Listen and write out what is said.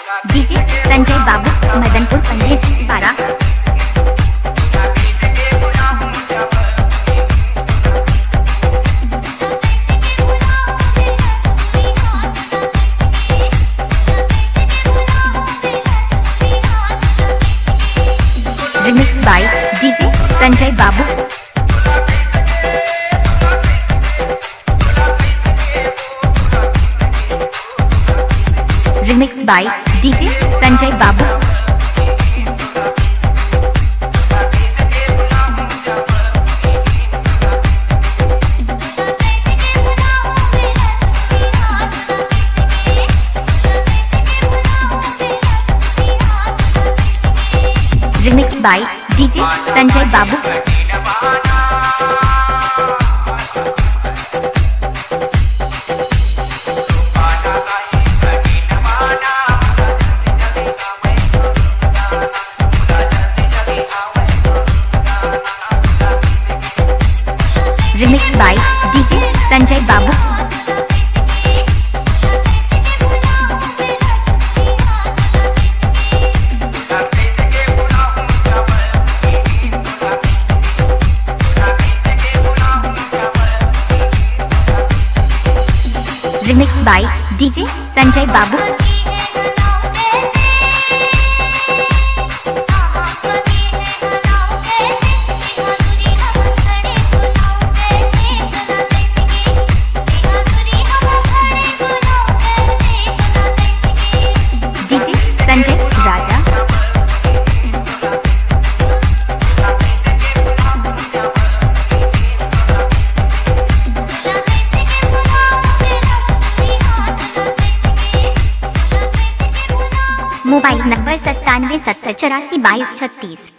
DJ Sanjay Babu Madanpur Pandit 12। Remix by DJ Sanjay Babu. Remix by DJ Sanjay Babu. Remix by DJ Sanjay Babu. Remix by DJ Sanjay Babu. Remix by DJ Sanjay Babu. DJ Sanjay Raja. Mobile number 9770842236।